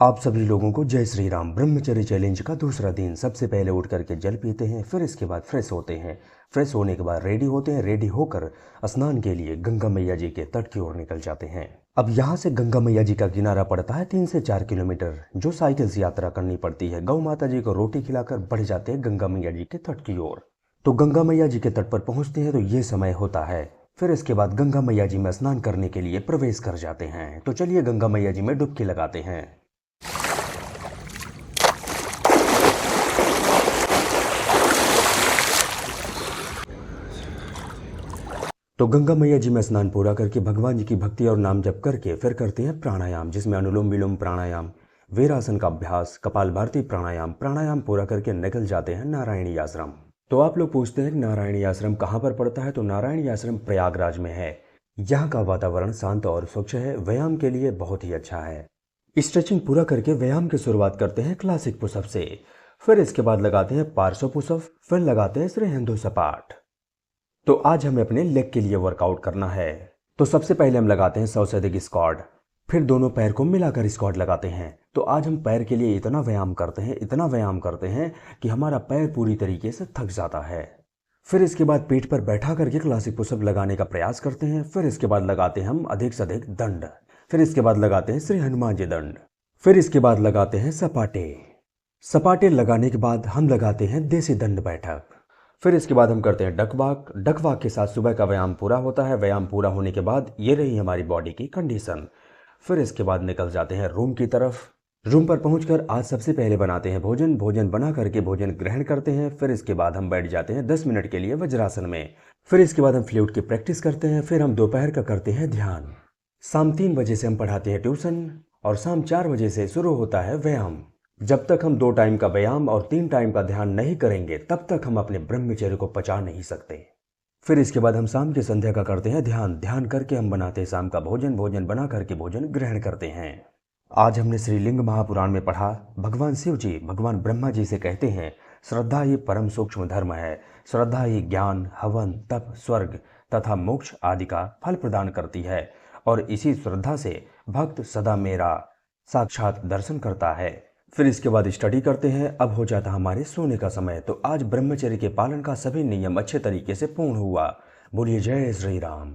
आप सभी लोगों को जय श्री राम। ब्रह्मचर्य चैलेंज का दूसरा दिन। सबसे पहले उठ करके जल पीते हैं, फिर इसके बाद फ्रेश होते हैं। फ्रेश होने के बाद रेडी होते हैं। रेडी होकर स्नान के लिए गंगा मैया जी के तट की ओर निकल जाते हैं। अब यहाँ से गंगा मैया जी का किनारा पड़ता है 3 से 4 किलोमीटर, जो साइकिल से यात्रा करनी पड़ती है। गौ माता जी को रोटी खिलाकर बढ़ जाते हैं गंगा मैया जी के तट की ओर। तो गंगा मैया जी के तट पर पहुँचते हैं तो ये समय होता है। फिर इसके बाद गंगा मैया जी में स्नान करने के लिए प्रवेश कर जाते हैं। तो चलिए गंगा मैया जी में डुबकी लगाते हैं। तो गंगा मैया जी में स्नान पूरा करके भगवान जी की भक्ति और नाम जप करके फिर करते हैं प्राणायाम, जिसमें अनुलोम विलोम प्राणायाम, वीरासन का अभ्यास, कपालभाति प्राणायाम पूरा करके निकल जाते हैं नारायणी आश्रम। तो आप लोग पूछते हैं नारायणी आश्रम कहाँ पर पड़ता है। तो नारायणी आश्रम प्रयागराज में है। यहाँ का वातावरण शांत और स्वच्छ है, व्यायाम के लिए बहुत ही अच्छा है। स्ट्रेचिंग पूरा करके व्यायाम की शुरुआत करते हैं क्लासिक पुशअप से। फिर इसके बाद लगाते हैं पार्श्व पुशअप, फिर लगाते हैं श्रीहिंदु सपाट। तो आज हमें अपने लेग के लिए वर्कआउट करना है। तो सबसे पहले हम लगाते हैं 100 से अधिक स्क्वाट, फिर दोनों पैर को मिलाकर स्क्वाट लगाते हैं। तो आज हम पैर के लिए इतना व्यायाम करते हैं कि हमारा पैर पूरी तरीके से थक जाता है। फिर इसके बाद पीठ पर बैठा करके क्लासिक पुशअप लगाने का प्रयास करते हैं। फिर इसके बाद लगाते हैं हम अधिक से अधिक दंड। फिर इसके बाद लगाते हैं श्री हनुमान जी दंड। फिर इसके बाद लगाते हैं सपाटे लगाने के बाद हम लगाते हैं देसी दंड बैठक। फिर इसके बाद हम करते हैं डकवाक के साथ सुबह का व्यायाम पूरा होता है। व्यायाम पूरा होने के बाद ये रही हमारी बॉडी की कंडीशन। फिर इसके बाद निकल जाते हैं रूम की तरफ। रूम पर पहुंचकर आज सबसे पहले बनाते हैं भोजन बना करके भोजन ग्रहण करते हैं। फिर इसके बाद हम बैठ जाते हैं 10 मिनट के लिए वज्रासन में। फिर इसके बाद हम फ्लूट की प्रैक्टिस करते हैं। फिर हम दोपहर का करते हैं ध्यान। शाम 3 बजे से हम पढ़ाते हैं ट्यूशन और शाम 4 बजे से शुरू होता है व्यायाम। जब तक हम 2 टाइम का व्यायाम और 3 टाइम का ध्यान नहीं करेंगे तब तक हम अपने ब्रह्मचर्य को पचा नहीं सकते। फिर इसके बाद हम शाम की संध्या का करते हैं ध्यान करके हम बनाते हैं शाम का भोजन बना करके भोजन ग्रहण करते हैं। आज हमने श्रीलिंग महापुराण में पढ़ा, भगवान शिव जी भगवान ब्रह्मा जी से कहते हैं श्रद्धा ही परम सूक्ष्म धर्म है। श्रद्धा ही ज्ञान, हवन, तप, स्वर्ग तथा मोक्ष आदि का फल प्रदान करती है और इसी श्रद्धा से भक्त सदा मेरा साक्षात दर्शन करता है। फिर इसके बाद स्टडी करते हैं। अब हो जाता हमारे सोने का समय। तो आज ब्रह्मचर्य के पालन का सभी नियम अच्छे तरीके से पूर्ण हुआ। बोलिए जय श्री राम।